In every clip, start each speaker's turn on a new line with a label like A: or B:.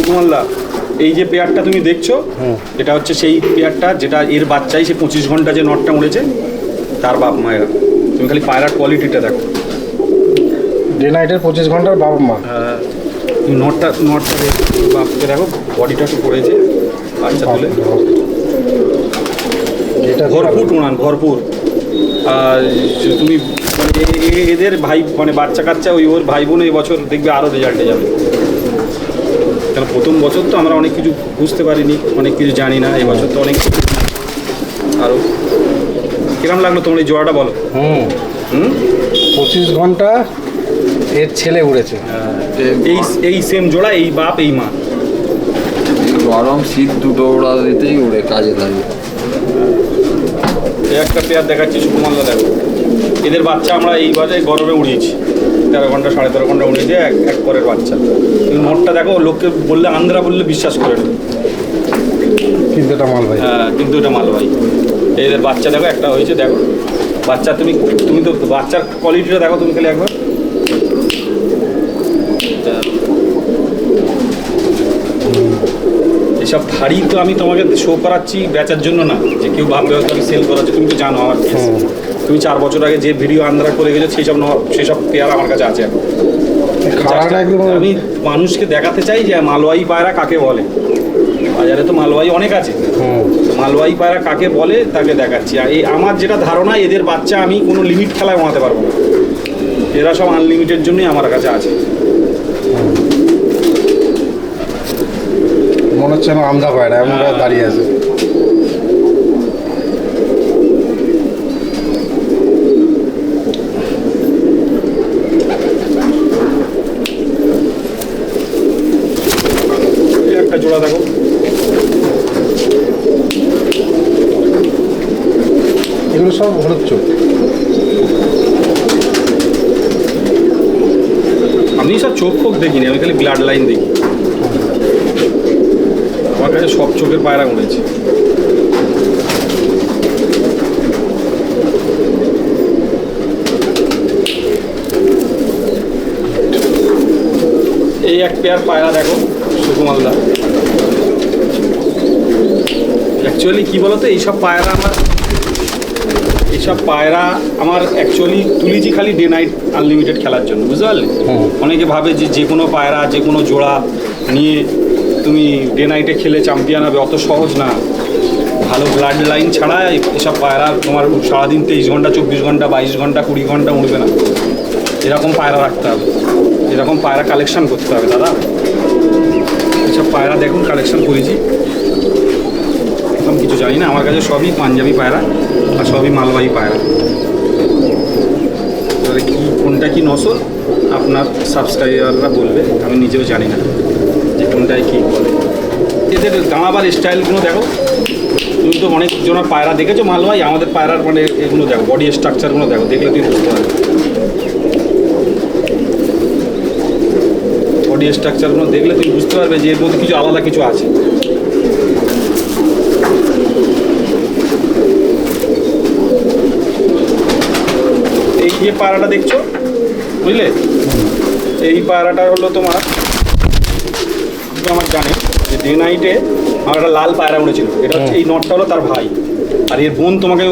A: সুকুমারদা, এই যে পেয়ারটা তুমি দেখছো, এটা হচ্ছে সেই পেয়ারটা যেটা এর বাচ্চাই সে 25 ঘন্টা যে নটটা উড়েছে তার বাপ মায়েরা। তুমি খালি পায়রার কোয়ালিটিটা দেখো।
B: ডে নাইটের 25 ঘন্টার বাবা মা।
A: তুমি নটটা বাপকে দেখো, বডিটা একটু পড়েছে বাচ্চা তুলে, ভরপুর উড়ান ভরপুর। আর তুমি মানে এদের ভাই মানে বাচ্চা কাচ্চা ওর ভাই বোন এই বছর দেখবে আরও রেজাল্টে যাবে। কারণ প্রথম বছর তো আমরা অনেক কিছু বুঝতে পারিনি, অনেক কিছু জানি না। এই বছর তো অনেক আরও। কিরম লাগলো তোমার এই জোড়াটা বলো?
B: 25 ঘন্টা এর ছেলে উড়েছে।
A: এই সেম জোড়া, এই বাপ এই মা।
C: গরম শীত দুটো ওড়া দিতেই উড়ে কাজে লাগে।
A: একটা পেয়ার দেখাচ্ছি সুকুমারদা, দেখো এদের বাচ্চা আমরা এইবারে গরমে উড়িয়েছি, 13 ঘন্টা 13.5 ঘন্টা উড়িয়েছি এক পরের বাচ্চা। কিন্তু নটটা দেখো, লোককে বললে আন্ধ্রা বললে বিশ্বাস করে না,
B: কিন্তু এটা মালবাহী।
A: হ্যাঁ কিন্তু এটা মালবাহী। এদের বাচ্চা দেখো একটা হয়েছে, দেখো বাচ্চা। তুমি তো বাচ্চার কোয়ালিটিটা দেখো তুমি খালি একবার। এসব ধাড়ি তো আমি তোমাকে শো করাচ্ছি বেচার জন্য না, যে কেউ ভাববে হয়তো আমি সেল করাচ্ছি। তুমি তো জানো আমার কেস। তুমি 4 বছর আগে যে ভিডিও আন্ধ্রা করে গেছো সেসব পেয়ার আমার কাছে আছে এখন। আমি মানুষকে দেখাতে চাই যে মালওয়াই পায়রা কাকে বলে। বাজারে তো মালওয়াই অনেক আছে, মালওয়াই পায়রা কাকে বলে তাকে দেখাচ্ছি। আর এই আমার যেটা ধারণা, এদের বাচ্চা আমি কোনো লিমিট খেলায় ওড়াতে পারবো না, এরা সব আনলিমিটেড জন্যই আমার কাছে আছে।
B: মনে হচ্ছে আমার আমদা পায়রা এমন দাঁড়িয়ে আছে।
A: একটা জোড়া দেখো,
B: এগুলো সব হলুদ চোখ।
A: আমি সব চোখ ফোক দেখিনি, আমি খালি ব্লাড লাইন দেখি। আমার কাছে সব চোখের পায়রা উড়েছে। এই এক পেয়ার পায়রা দেখো সুকুমারদা। অ্যাকচুয়ালি কী বলতো, এইসব পায়রা আমার অ্যাকচুয়ালি তুলিছি খালি ডে নাইট আনলিমিটেড খেলার জন্য, বুঝতে পারলে? অনেকে ভাবে যে কোনো পায়রা যে কোনো জোড়া নিয়ে তুমি ডে নাইটে খেলে চ্যাম্পিয়ন হবে, অত সহজ না। ভালো ব্লাড লাইন ছাড়া এসব পায়রা তোমার সারাদিন 23 ঘন্টা 24 ঘন্টা 22 ঘন্টা 20 ঘন্টা উড়বে না। এরকম পায়রা রাখতে হবে, এরকম পায়রা কালেকশন করতে হবে দাদা। এসব পায়রা দেখুন কালেকশন করেছি, এখন কিছু জানি না। আমার কাছে সবই পাঞ্জাবি পায়রা আর সবই মালবাহী পায়রা। এবারে কী কোনটা কি নসল আপনার সাবস্ক্রাইবাররা বলবে, আমি নিজেও জানি না যে কোনটায় কী বলে। এদের দাঁড়াবার স্টাইলগুলো দেখো। তুমি তো অনেক জনের পায়রা দেখেছো মালবাহী, আমাদের পায়রার মানে এগুলো দেখো, বডি স্ট্রাকচারগুলো দেখো, দেখলে তুমি বুঝতে পারবে। বডি স্ট্রাকচারগুলো দেখলে তুমি বুঝতে পারবে যে এর মধ্যে কিছু আলাদা কিছু আছে। এই যে পায়রাটা দেখছো, বুঝলে, এই পায়রাটা হলো তোমার, আমার জানে যে ডে নাইটে আমার একটা লাল পায়রা উড়েছিল। এটা হচ্ছে এই নটটা হলো তার ভাই। আর এর বোন তোমাকে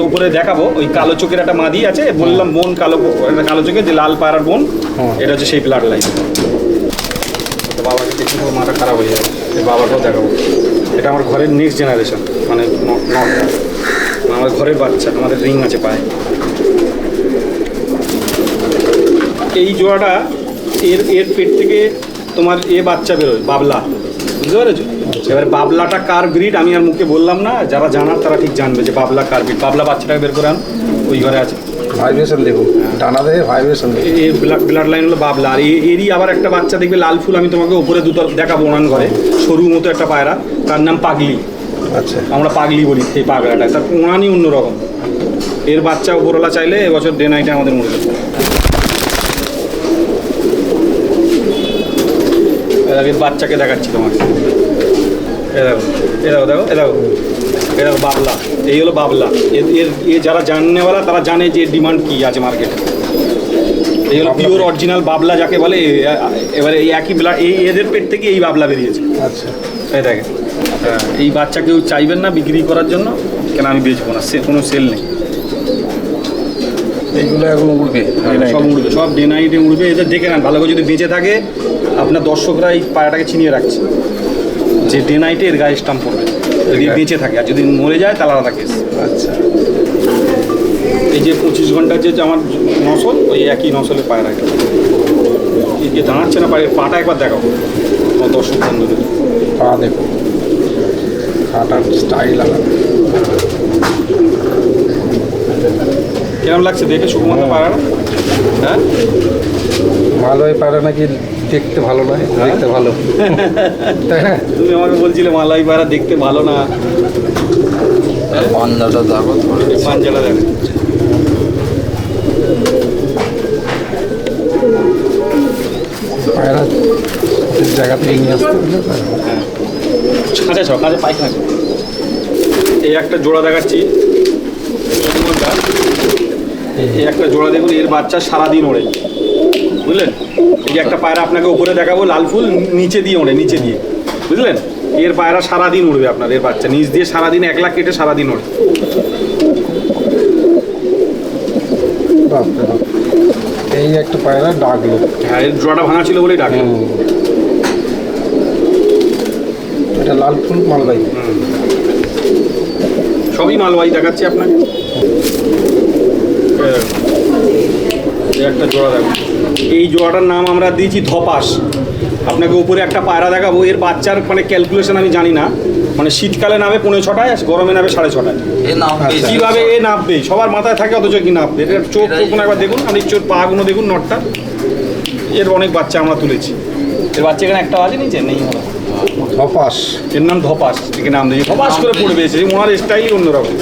A: উপরে দেখাবো, ওই কালো চোখের একটা মাদি আছে, বললাম বোন কালো চোখের যে লাল পায়রার বোন, এটা হচ্ছে সেই ব্লাড লাইন। বাবাকে দেখি মাথা খারাপ হয়ে যাবে, বাবাকেও দেখাবো। এটা আমার ঘরের নেক্সট জেনারেশন, মানে নটটা আমার ঘরের বাচ্চা, আমাদের রিং আছে পায়ে। এই জোড়াটা এর পেট থেকে তোমার বাচ্চা বেরোয়, বাবলা, বুঝতে পেরেছো? এবারে বাবলাটা কার ব্রিড আমি আর মুখে বললাম না, যারা জানার তারা ঠিক জানবে যে বাবলা কার ব্রিড। বাবলা বাচ্চাটাকে বের করে আন, ওই ঘরে আছে।
B: ভাইব্রেশন দেখুন, টানা দেখে ভাইব্রেশন দেখুন।
A: এই ব্লাড লাইন হলো বাবলা। আর এরই আবার একটা বাচ্চা দেখবে লাল ফুল, আমি তোমাকে উপরে দুতর দেখাবো ওনান ঘরে, সরু মতো একটা পায়রা, তার নাম পাগলি।
B: আচ্ছা,
A: আমরা পাগলি বলি এই পাগলাটা, তার ওনানই অন্যরকম। এর বাচ্চা উপরওয়ালা চাইলে এবছর ডে নাইটে আমাদের মনে যাবে। এর বাচ্চাকে দেখাচ্ছি তোমাকে, এ দেখো বাবলা। এই হলো বাবলা। এর যারা জানেওয়ালা তারা জানে যে ডিমান্ড কী আছে মার্কেটে। এই হলো পিওর অরিজিনাল বাবলা যাকে বলে। এবারে এই একই এই এদের পেট থেকে এই বাবলা বেরিয়েছে।
B: আচ্ছা,
A: এই দেখেন, এই বাচ্চা কেউ চাইবেন না বিক্রি করার জন্য, কেন আমি বেচবো না, কোনো সেল নেই।
B: এইগুলো এখন উড়বে,
A: সব উড়বে, সব ডে নাইটে উড়বে। এদের দেখে নেন ভালো করে, যদি বেঁচে থাকে আপনার দর্শকরা এই পায়রাটাকে চিনিয়ে রাখছে যে ডে নাইটে এর গায়ে স্টাম্প পড়বে, যদি বেঁচে থাকে। আর যদি মরে যায় তাহলে আলাদা কেস।
B: আচ্ছা,
A: এই যে 25 ঘন্টার যে আমার নসল, ওই একই নসলের পায়রা গেল। এই যে দাঁড়াচ্ছে না পায়ের পাটা একবার দেখাবো আমার দর্শক বন্ধুদের।
B: পা দেখো, কাটার স্টাইল আলাদা।
A: কেমন লাগছে দেখে সুকুমার পায়রাটা? হ্যাঁ,
B: মালয় পায়রা নাকি দেখতে ভালো নয়, দেখতে ভালো। হ্যাঁ,
A: তুমি আমাকে বলছিলে মালাই পায়রা দেখতে ভালো না।
C: পাঞ্জাটা দেখো,
A: পাঞ্জাটা দেখো,
B: পায়রা জায়গা থেকে নিয়ে আসতে হবে।
A: কাঁচা ছ কাঁচা পায়খানা। এই একটা জোড়া দেখাচ্ছি, এই একটা জোড়া দেখুন, এর বাচ্চা সারাদিন ওড়ে, বুঝলেন? এই যে একটা পায়রা আপনাকে উপরে দেখাবো, লাল ফুল, নিচে দিয়ে ওড়ে, নিচে দিয়ে, বুঝলেন? এর পায়রা সারাদিন উড়বে আপনার, এর বাচ্চা নিচ দিয়ে সারাদিন 1 লাখ কেটে সারাদিন ওড়ে।
B: বাপরে বাপ। এই একটা পায়রা ডাকলো।
A: হ্যাঁ, এর জোড়াটা ভাঙা ছিল বলেই ডাকলো।
B: এটা লাল ফুল মালবাই।
A: সবই মালবাহী দেখাচ্ছি আপনাকে। এই একটা জোড়া দেখো, এই জোড়াটার নাম আমরা দিয়েছি ধপাস। আপনাকে উপরে একটা পায়রা দেখাবো, এর বাচ্চার মানে ক্যালকুলেশন আমি জানি না, মানে শীতকালে নামে 5:45 আর গরমে নামে 6:30।
C: এ নাম
A: কীভাবে এ নামবে সবার মাথায় থাকে, অথচ কি নামবে? এর চোখ টোক একবার দেখুন, আর এই চোখ পাগুলো দেখুন, নটটা। এর অনেক বাচ্চা আমরা তুলেছি। এর বাচ্চা এখানে একটা আছে, নিচে নেই।
B: ধপাস।
A: এর নাম ধপাস, একে নাম দিয়েছি। ধপাস করে পড়বে এসে, ওনার স্টাইলই অন্যরকম,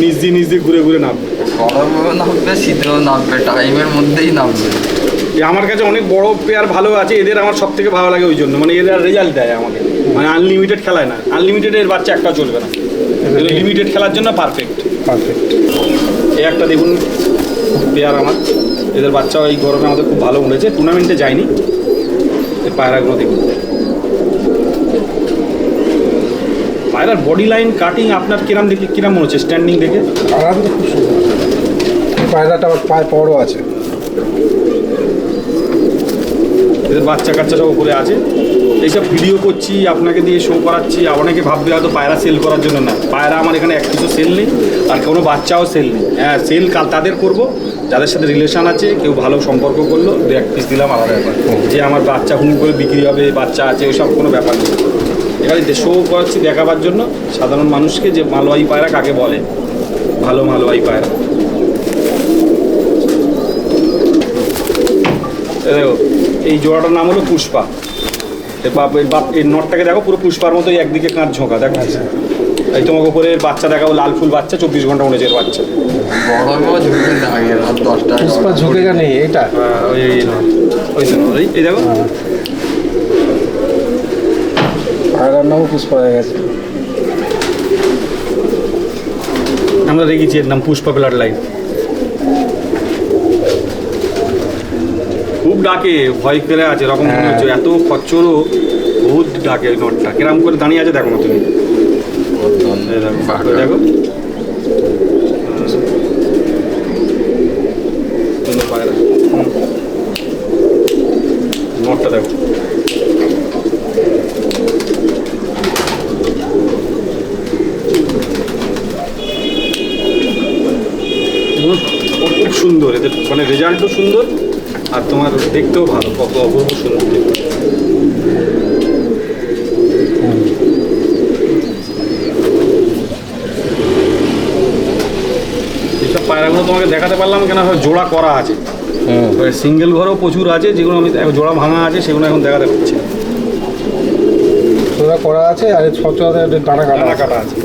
A: নিচ দিয়ে ঘুরে ঘুরে নামবে।
C: গরমেও নামবে, শীতেও নামবে, টাইমের মধ্যেই নামবে।
A: আমার কাছে অনেক বড় পেয়ার ভালো আছে, এদের আমার সব থেকে ভালো লাগে ওই জন্য, মানে এরা রেজাল্ট দেয় আমাকে, মানে আনলিমিটেড খেলায় না। আনলিমিটেড এর বাচ্চা একটা চলবে না, লিমিটেড খেলার জন্য পারফেক্ট।
B: পারফেক্ট।
A: এই একটা দেখুন পেয়ার আমার, এদের বাচ্চাও এই গরমে আমাদের খুব ভালো উঠেছে, টুর্নামেন্টে যায়নি। এই পায়রাগুলো দেখুন, পায়রার বডি লাইন কাটিং আপনার কিরাম দেখে, কিরাম মনে হচ্ছে স্ট্যান্ডিং দেখে?
B: আরাম তো খুব সুন্দর। এই পায়রাটা আবার পায়ে বড় আছে।
A: এদের বাচ্চা কাচ্চা সব উপরে আছে। এইসব ভিডিও করছি, আপনাকে দিয়ে শো করাচ্ছি। অনেকে ভাববে হয়তো পায়রা সেল করার জন্য, না, পায়রা আমার এখানে এক কিছু সেল নেই, আর কোনো বাচ্চাও সেল নেই। হ্যাঁ, সেল কাল তাদের করব যাদের সাথে রিলেশন আছে, কেউ ভালো সম্পর্ক করলো, 2-1 পিস দিলাম, আলাদা ব্যাপার। যে আমার বাচ্চা হুম করে বিক্রি হবে, বাচ্চা আছে, ওইসব কোনো ব্যাপার নেই। এখানে শো করাচ্ছি দেখাবার জন্য সাধারণ মানুষকে, যে মালবাহী পায়রা কাকে বলে, ভালো মালবাহী পায়রা। দেখো, এই জোড়াটার নাম হলো পুষ্পা। এই নটটাকে দেখো, পুরো পুষ্পার মতোই একদিকে কাঁধ ঝোঁকা, দেখো। এই তোমাকে উপরে বাচ্চা দেখাবো, লাল ফুল বাচ্চা, 24 ঘন্টা উড়েছে এর বাচ্চা।
C: গরমেও ঝুঁকে লাগে, রাত 10টা।
B: পুষ্পা ঝুঁকেগা নেই এটা।
A: এই দেখো,
B: পায়রার নামও পুষ্পা হয়ে গেছে।
A: আমরা রেখেছি এর নাম পুষ্পা ব্লাড লাইন। খুব ডাকে, ভয় করে আছে এরকম মনে হচ্ছে, এত খচ্চরও বহুত ডাকে। ওই নটটা কিরম করে দাঁড়িয়ে আছে দেখো না তুমি, এই দেখো, দেখো সুন্দর পায়রা। নটটা দেখো, খুব সুন্দর, এদের মানে রেজাল্টও সুন্দর, আর তোমার দেখতেও ভালো, কত অপূর্ব সুন্দর দেখতে। এইসব পায়রাগুলো তোমাকে দেখাতে পারলাম কেন, জোড়া করা আছে, সিঙ্গেল ঘরও প্রচুর আছে, যেগুলো আমি জোড়া ভাঙা আছে, সেগুলো এখন দেখাতে পারছি।
B: জোড়া করা আছে, আর সচরাচর ডানা কাটা
A: কাটা আছে,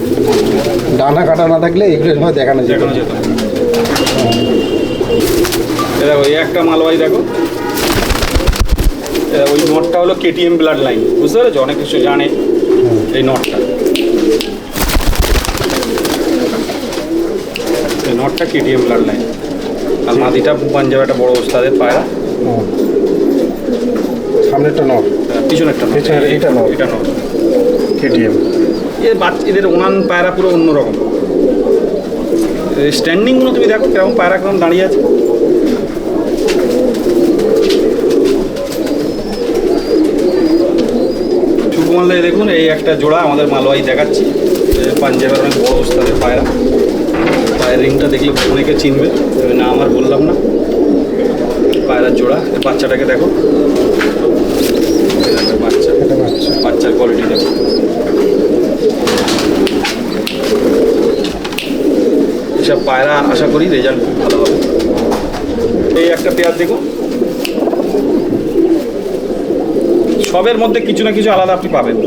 B: ডানা কাটা না থাকলে এগুলো সময় দেখানো যেত।
A: যেত। দেখো, এই একটা মালবাহী দেখো, ওই নটটা হলো কেটিএম ব্লাড লাইন, বুঝতে পেরেছো? অনেক কিছু জানে এই নটটা, এই নটটা কেটিএম ব্লাড লাইন। আর মাদিটা পাঞ্জাব একটা বড় ওস্তাদের পায়রা,
B: সামনেরটা নর,
A: পিছনেরটা নর।
B: পেছনের এটা নর।
A: এটা নর।
B: কেটিএম।
A: এদের ওনান পায়রা পুরো অন্যরকম। স্ট্যান্ডিংগুলো তুমি দেখো কেমন পায়রা কেমন দাঁড়িয়ে আছে। সুকুমাল্লায় দেখুন এই একটা জোড়া আমাদের মালওয়াই দেখাচ্ছি, পাঞ্জাবের অনেক বড় ওস্তাদের পায়রা। পায়ের রিংটা দেখলে অনেকে চিনবে, তবে না আমার বললাম না। পায়রার জোড়া, এই বাচ্চাটাকে দেখো, এই দেখো বাচ্চা,
B: এটা বাচ্চা।
A: বাচ্চার কোয়ালিটি দেখো। এসব পায়রা আশা করি রেজাল্ট খুব ভালো হবে। এই একটা পেয়ার দেখুন, সবের মধ্যে কিছু না কিছু আলাদা আপনি পাবেন।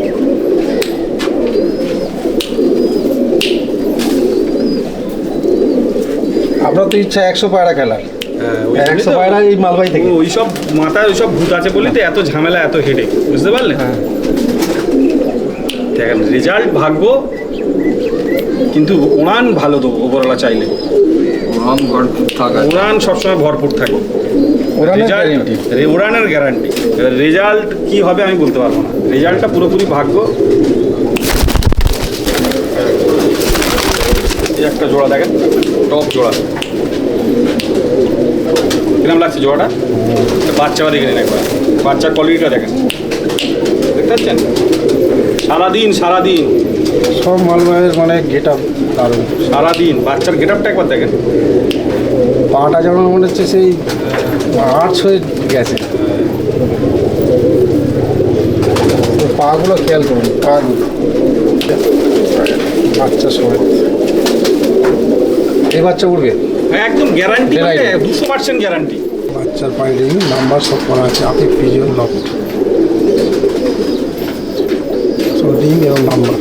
B: আপনার তো ইচ্ছা 100 পায়রা খেলার,
A: হ্যাঁ,
B: 100 পায়রা এই মালবাহী থেকে।
A: ওই সব মাথায় ওই সব ভূত আছে বলেই তো এত ঝামেলা, এত হেডেক, বুঝতে পারলেন?
B: হ্যাঁ।
A: দেখেন রেজাল্ট ভাগ্য, কিন্তু উড়ান ভালো দেবো ওপরওয়ালা চাইলে।
C: ওরাম ভরপুর থাকা
A: উড়ান সবসময় ভরপুর থাকে।
B: ওরানের গ্যারেন্টি।
A: উড়ানের গ্যারান্টি। এবার রেজাল্ট কি হবে আমি বলতে পারবো না, রেজাল্টটা পুরোপুরি ভাগ্য। এই একটা জোড়া দেখেন, টপ জোড়া, কিরম লাগছে জোড়াটা? বাচ্চাও দেখে নিন একবার, বাচ্চার কোয়ালিটিটা দেখেন, দেখতে পাচ্ছেন? সারাদিন সারাদিন
B: সব মালবাহীর মানে গেট আপ দারুণ।
A: সারাদিন বাচ্চার গেট আপটা একবার দেখেন।
B: পাটা যেমন মনে হচ্ছে সেই আর্টস হয়ে গেছে। পাগুলো খেয়াল করুন, পাগুলো বাচ্চা সমেত। এই বাচ্চা উঠবে,
A: হ্যাঁ একদম গ্যারান্টি,
B: Guarantee।
A: 200% গ্যারান্টি।
B: বাচ্চার পায়ে রিং নাম্বার সব করা আছে, আতিফ পিজন লক, রিং এবং নাম্বার।